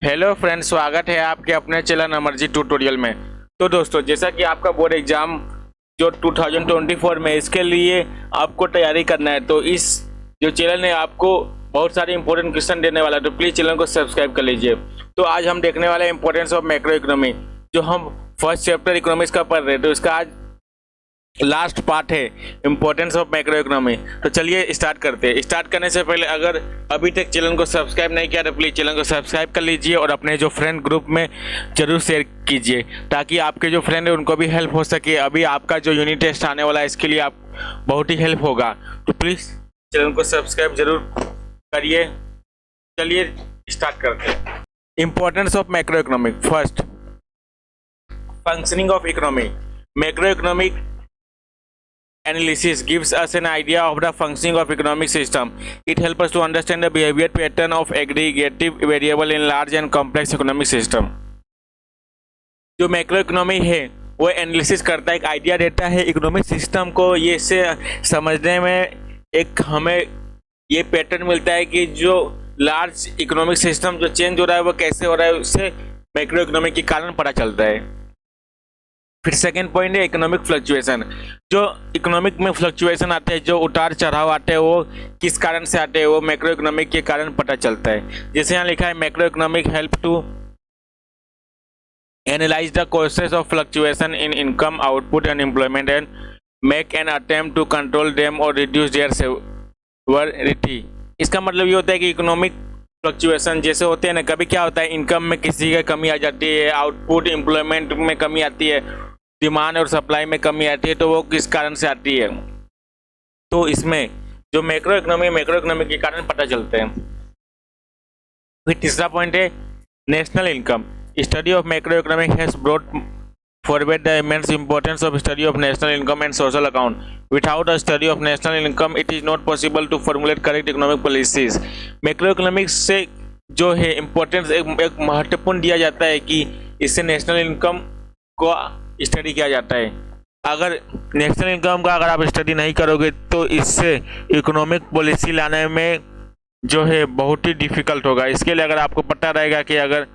Hello friends, स्वागत है आपके अपने चैनल अमरजी ट्यूटोरियल में। तो दोस्तों, जैसा कि आपका बोर्ड एग्जाम जो 2024 में, इसके लिए आपको तैयारी करना है, तो इस जो चैनल है आपको बहुत सारे इंपॉर्टेंट क्वेश्चन देने वाला है, तो प्लीज़ चैनल को सब्सक्राइब कर लीजिए। तो आज हम देखने वाले हैं इंपॉर्टेंस ऑफ मैक्रो इकोनॉमी। जो हम फर्स्ट चैप्टर इकोनॉमिक्स का पढ़ रहे हैं, तो इसका आज लास्ट पार्ट है इंपॉर्टेंस ऑफ मैक्रो इकोनॉमी। तो चलिए स्टार्ट करते हैं। स्टार्ट करने से पहले अगर अभी तक चैनल को सब्सक्राइब नहीं किया तो प्लीज़ चैनल को सब्सक्राइब कर लीजिए और अपने जो फ्रेंड ग्रुप में जरूर शेयर कीजिए, ताकि आपके जो फ्रेंड है उनको भी हेल्प हो सके। अभी आपका जो यूनिट टेस्ट आने वाला है, इसके लिए आप बहुत ही हेल्प होगा, तो प्लीज़ चैनल को सब्सक्राइब जरूर करिए। चलिए स्टार्ट करते हैं। Importance of macro economic. First, functioning of economy. Macro economic analysis gives us an idea of the functioning of economic system. It helps us to understand the behavior pattern of aggregative variable in large and complex economic system. जो macro economy है वो analysis करता है, एक idea देता है economic system को। ये इससे समझने में एक हमें ये पैटर्न मिलता है कि जो लार्ज इकोनॉमिक सिस्टम जो चेंज हो रहा है वो कैसे हो रहा है, उससे मैक्रो इकोनॉमी के कारण पता चलता है। फिर सेकेंड पॉइंट है इकोनॉमिक फ्लक्चुएशन। जो इकोनॉमिक में फ्लक्चुएशन आते हैं, जो उतार चढ़ाव आते हैं, वो किस कारण से आते हैं, वो मैक्रो इकोनॉमिक के कारण पता चलता है। जैसे यहाँ लिखा है, macro economic help to analyse the causes of fluctuation in income, output and employment and make an attempt to control them और रिड्यूस देयर सेवरिटी। इसका मतलब ये होता है कि इकोनॉमिक फ्लक्चुएशन जैसे होते हैं ना, कभी क्या होता है इनकम में किसी का कमी आ जाती है, आउटपुट एम्प्लॉयमेंट में कमी आती है, डिमांड और सप्लाई में कमी आती है, तो वो किस कारण से आती है, तो इसमें जो मैक्रो इकोनॉमी के कारण पता चलते हैं। फिर तीसरा पॉइंट है national income. Study of macro economic has brought forward the immense importance of study of national income and social account. Without a study of national income it is not possible to formulate correct economic policies. Macro economics से जो है importance एक महत्वपूर्ण दिया जाता है कि इससे नेशनल इनकम को स्टडी किया जाता है। अगर नेशनल इनकम का अगर आप स्टडी नहीं करोगे तो इससे इकोनॉमिक पॉलिसी लाने में जो है बहुत ही डिफिकल्ट होगा। इसके लिए अगर आपको पता रहेगा कि अगर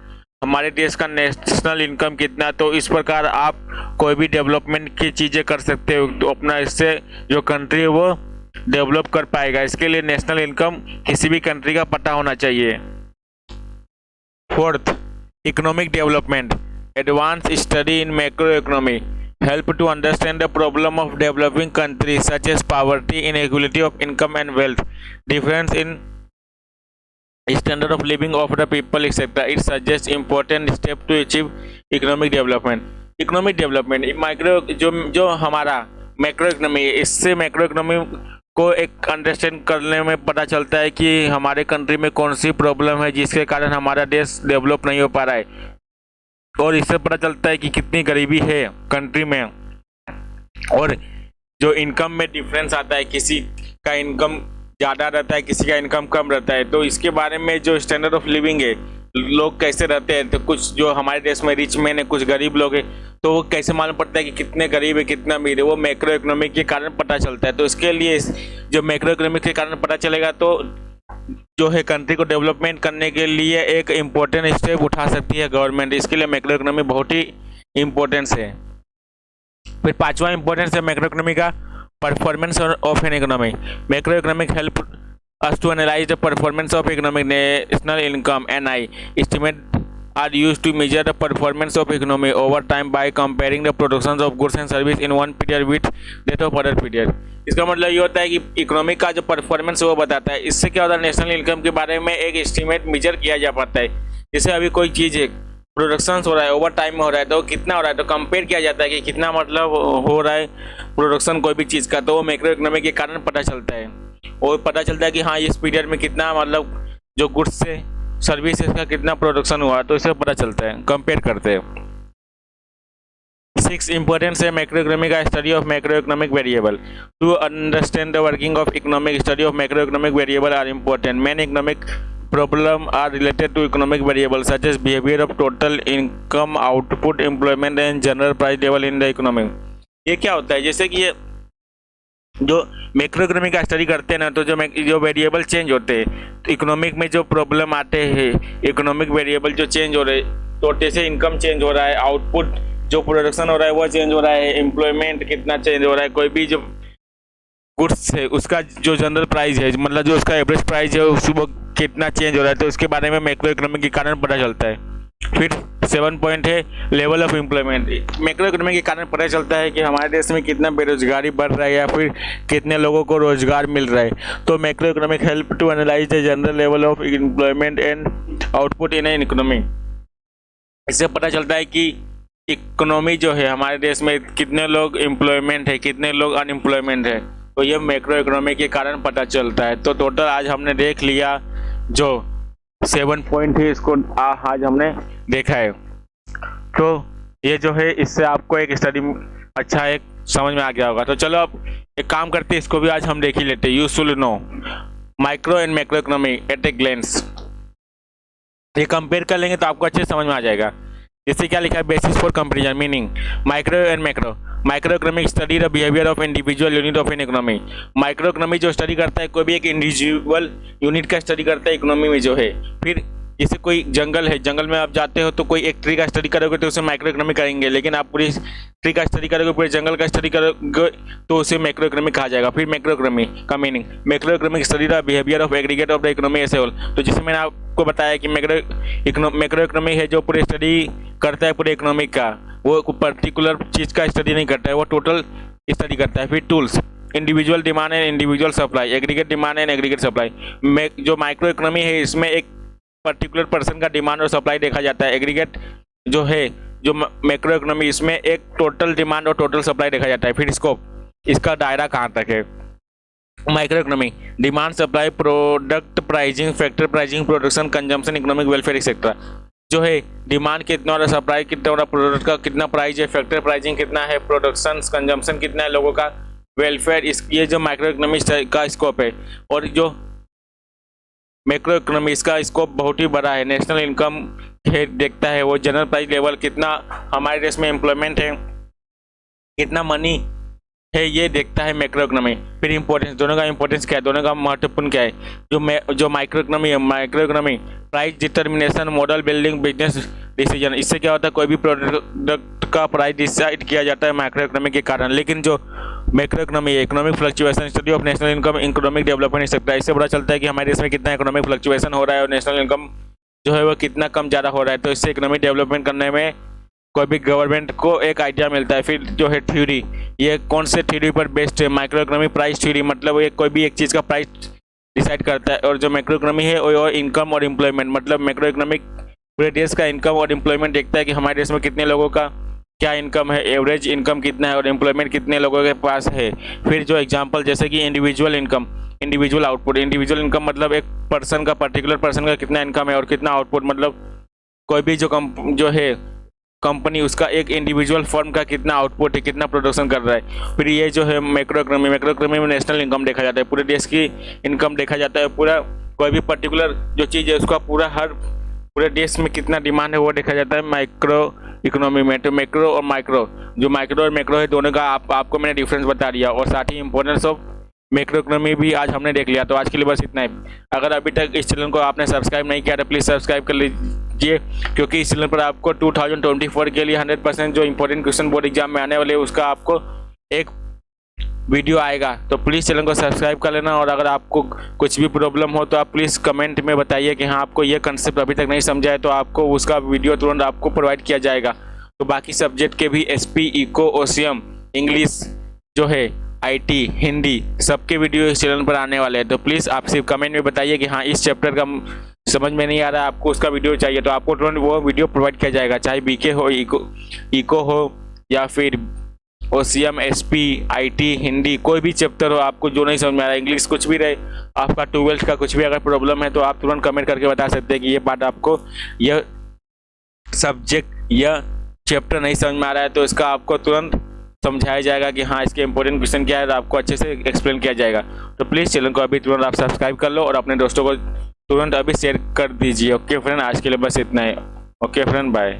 हमारे देश का नेशनल इनकम कितना, तो इस प्रकार आप कोई भी डेवलपमेंट की चीज़ें कर सकते हो, तो अपना इससे जो कंट्री है वो डेवलप कर पाएगा। इसके लिए नेशनल इनकम किसी भी कंट्री का पता होना चाहिए। Fourth, economic development. Advanced study in macroeconomy help to understand the problem of developing countries such as poverty, inequality of income and wealth, difference in standard of living of the people, etc. It suggests important step to achieve economic development. Economic development micro जो हमारा macro economy है, इससे macro economy को एक understand करने में पता चलता है कि हमारे कंट्री में कौन सी प्रॉब्लम है जिसके कारण हमारा देश डेवलप नहीं हो पा रहा है, और इससे पता चलता है कि कितनी गरीबी है कंट्री में, और जो इनकम में डिफरेंस आता है, किसी का इनकम ज़्यादा रहता है, किसी का इनकम कम रहता है, तो इसके बारे में जो स्टैंडर्ड ऑफ लिविंग है, लोग कैसे रहते हैं, तो कुछ जो हमारे देश में रिच मैन है, कुछ गरीब लोग हैं, तो वो कैसे मालूम पड़ता है कि कितने गरीब है कितना अमीर है, वो मैक्रो इकोनॉमिक के कारण पता चलता है। तो इसके लिए जो मैक्रो इकोनॉमिक के कारण पता चलेगा, तो जो है कंट्री को डेवलपमेंट करने के लिए एक इम्पोर्टेंट स्टेप उठा सकती है गवर्नमेंट। इसके लिए मैक्रो इकोनॉमी बहुत ही इम्पोर्टेंस है। फिर पांचवा इम्पोर्टेंस है मैक्रो इकोनॉमी का, performance of an economy. Macro economic help us to analyze the performance of economic. National income (NI) estimate are used to measure the performance of economy over time by comparing the productions of goods and service in one period with that of other period. इसका मतलब ये होता है कि economy का जो performance है वो बताता है। इससे क्या होता है, नेशनल इनकम के बारे में एक एस्टिमेट मेजर किया जा पाता है। जैसे अभी कोई चीज़ है, प्रोडक्शन हो रहा है, ओवर टाइम में हो रहा है, तो कितना हो रहा है, तो कंपेयर किया जाता है कि कितना मतलब हो रहा है प्रोडक्शन कोई भी चीज़ का, तो वो मैक्रो इकोनॉमी के कारण पता चलता है। और पता चलता है कि हाँ इस पीरियड में कितना मतलब जो गुड्स से सर्विसेज का कितना प्रोडक्शन हुआ, तो इसे पता चलता है, कंपेयर करते हैं। 6 इंपॉर्टेंस है मैक्रो इकोनॉमी का, study of macro economic variable. To understand the working of economic, study of macro economic variable are important. Main economic problem are related to economic variable such as behaviour of total income, output, employment and general price level in the economy. ये क्या होता है, जैसे कि ये जो macro economy का study करते हैं ना, तो जो वेरिएबल चेंज होते हैं, तो इकोनॉमिक में जो प्रॉब्लम आते हैं, इकोनॉमिक वेरिएबल जो चेंज हो रहे, तो जैसे इनकम चेंज हो रहा है, आउटपुट जो प्रोडक्शन हो रहा है वो चेंज हो रहा है, एम्प्लॉयमेंट कितना चेंज हो रहा है, कोई भी जो गुड्स है उसका जो जनरल प्राइस है, मतलब जो उसका एवरेज प्राइस है वो कितना चेंज हो रहा है, तो उसके बारे में मैक्रो इकोनॉमी के कारण पता चलता है। फिर 7 पॉइंट है level of employment. Macro economy के कारण पता चलता है कि हमारे देश में कितना बेरोजगारी बढ़ रहा है या फिर कितने लोगों को रोजगार मिल रहा है। तो macro economic help to analyse the general level of employment and output in an economy. इससे पता चलता है कि इकोनॉमी जो है हमारे देश में कितने लोग एम्प्लॉयमेंट है, कितने लोग अनएम्प्लॉयमेंट है, तो ये मैक्रो इकोनॉमी के कारण पता चलता है। तो टोटल आज हमने देख लिया जो 7 पॉइंट है, इसको आज हमने देखा है। तो ये जो है इससे आपको एक स्टडी अच्छा एक समझ में आ गया होगा। तो चलो अब एक काम करते हैं, इसको भी आज हम देख ही लेते हैं। Usually know micro and macro economy at a glance, ये कंपेयर कर लेंगे तो आपको अच्छे से समझ में आ जाएगा। जैसे क्या लिखा है, basis for comparison meaning micro and macro. Micro economic study the behaviour of individual unit of an economy. Micro economy जो स्टडी करता है कोई भी एक इंडिविजुअल यूनिट का स्टडी करता है इकोनॉमी में जो है। फिर जैसे कोई जंगल है, जंगल में आप जाते हो तो कोई एक ट्री का स्टडी करोगे तो उसे माइक्रो इकोनॉमी करेंगे, लेकिन आप पूरी ट्री का स्टडी करोगे, पूरे जंगल का स्टडी करोगे तो उसे मैक्रो इकोनॉमी कहा जाएगा। फिर मैक्रो इकोनॉमी का meaning macro economic study the behaviour of aggregate of the economy as a whole. तो जैसे मैंने आपको बताया कि मैक्रो इकोनॉमी है जो पूरे स्टडी करता है पूरे इकोनॉमिक का, वो पर्टिकुलर चीज़ का स्टडी नहीं करता है, वो टोटल स्टडी करता है। फिर tools individual demand and individual supply, aggregate demand and aggregate supply. जो माइक्रो इकोनॉमी है इसमें एक पर्टिकुलर पर्सन का डिमांड और सप्लाई देखा जाता है। एग्रीगेट जो है जो मैक्रो इकोनॉमी इसमें एक टोटल डिमांड और टोटल सप्लाई देखा जाता है। फिर स्कोप, इसका दायरा कहाँ तक है। Micro economy demand supply product pricing factor pricing production consumption economic welfare etcetera. जो है डिमांड कितना और सप्लाई कितना और प्रोडक्ट का कितना प्राइस है, फैक्टर प्राइसिंग कितना है, प्रोडक्शन कंजम्पशन कितना है, लोगों का वेलफेयर, इस ये जो माइक्रो इकोनॉमी का स्कोप है। और जो मैक्रो इकोनॉमी इसका स्कोप बहुत ही बड़ा है। नेशनल इनकम है देखता है, वो जनरल प्राइस लेवल कितना हमारे देश में एम्प्लॉयमेंट है, कितना मनी है, ये देखता है मैक्रो इकोनॉमी। फिर इंपॉर्टेंस, दोनों का इंपॉर्टेंस क्या है, दोनों का महत्वपूर्ण क्या है। जो माइक्रो इकोनॉमी है, micro economy price determination model building business decision, इससे क्या होता है कोई भी प्रोडक्ट का प्राइस डिसाइड किया जाता है माइक्रो इकोनॉमी के कारण। लेकिन जो मैक्रो इकोनॉमी है economic fluctuation study of national income economic development सकता है, इससे पता चलता है कि हमारे देश में कितना इकोनॉमिक फ्लक्चुएशन हो रहा है और नेशनल इनकम जो है वो कितना कम ज़्यादा हो रहा है। तो इससे इकोनॉमिक डेवलपमेंट करने में कोई भी गवर्नमेंट को एक आइडिया मिलता है। फिर जो है थ्योरी, ये कौन से थ्योरी पर बेस्ड है, माइक्रो इकोनॉमी प्राइस थ्योरी, मतलब ये कोई भी एक चीज़ का प्राइस डिसाइड करता है। और जो मैक्रो इकोनॉमी है वो इनकम और एम्प्लॉयमेंट, मतलब मैक्रो इकोनॉमिक पूरे देश का इनकम और एम्प्लॉयमेंट देखता है कि हमारे देश में कितने लोगों का क्या इनकम है, एवरेज इनकम कितना है और एम्प्लॉयमेंट कितने लोगों के पास है। फिर जो एग्जांपल जैसे कि individual income, individual output. Individual income मतलब एक पर्सन का, पर्टिकुलर पर्सन का कितना इनकम है और कितना आउटपुट, मतलब कोई भी जो है कंपनी उसका एक इंडिविजुअल फर्म का कितना आउटपुट है, कितना प्रोडक्शन कर रहा है। फिर ये जो है मैक्रो इकोनॉमी में नेशनल इनकम देखा जाता है, पूरे देश की इनकम देखा जाता है। पूरा कोई भी पर्टिकुलर जो चीज़ है उसका पूरे देश में कितना डिमांड है वो देखा जाता है माइक्रो इकोनॉमी में। तो मैक्रो और माइक्रो, जो माइक्रो और मैक्रो है दोनों का आपको मैंने डिफरेंस बता दिया, और साथ ही इंपॉर्टेंस ऑफ मैक्रो इकोनॉमी भी आज हमने देख लिया। तो आज के लिए बस इतना ही। अगर अभी तक इस चैनल को आपने सब्सक्राइब नहीं किया तो प्लीज़ सब्सक्राइब कर लीजिए, क्योंकि इस चैनल पर आपको 2024 के लिए 100% जो इंपॉर्टेंट क्वेश्चन बोर्ड एग्जाम में आने वाले हैं उसका आपको एक वीडियो आएगा। तो प्लीज़ चैनल को सब्सक्राइब कर लेना, और अगर आपको कुछ भी प्रॉब्लम हो तो आप प्लीज़ कमेंट में बताइए कि हाँ आपको ये कंसेप्ट अभी तक नहीं समझा है, तो आपको उसका वीडियो तुरंत आपको प्रोवाइड किया जाएगा। तो बाकी सब्जेक्ट के भी SP, इको, OCM, इंग्लिश जो है, IT, हिंदी, सबके वीडियो इस चैनल पर आने वाले हैं। तो प्लीज़ आप सिर्फ कमेंट में बताइए कि हाँ इस चैप्टर का समझ में नहीं आ रहा है, आपको उसका वीडियो चाहिए, तो आपको तुरंत वो वीडियो प्रोवाइड किया जाएगा, चाहे BK हो, इको हो या फिर OCM, SP, IT, हिंदी, कोई भी चैप्टर हो आपको जो नहीं समझ में आ रहा है, इंग्लिश कुछ भी रहे, आपका 12th का कुछ भी अगर प्रॉब्लम है तो आप तुरंत कमेंट करके बता सकते हैं कि ये पार्ट आपको, यह सब्जेक्ट या चैप्टर नहीं समझ में आ रहा है, तो इसका आपको तुरंत समझाया जाएगा कि हाँ इसके इंपॉर्टेंट क्वेश्चन क्या है, तो आपको अच्छे से एक्सप्लेन किया जाएगा। तो प्लीज़ चैनल को अभी तुरंत आप सब्सक्राइब कर लो और अपने दोस्तों को तुरंत अभी शेयर कर दीजिए। ओके फ्रेंड, आज के लिए बस इतना ही। Okay friend, bye.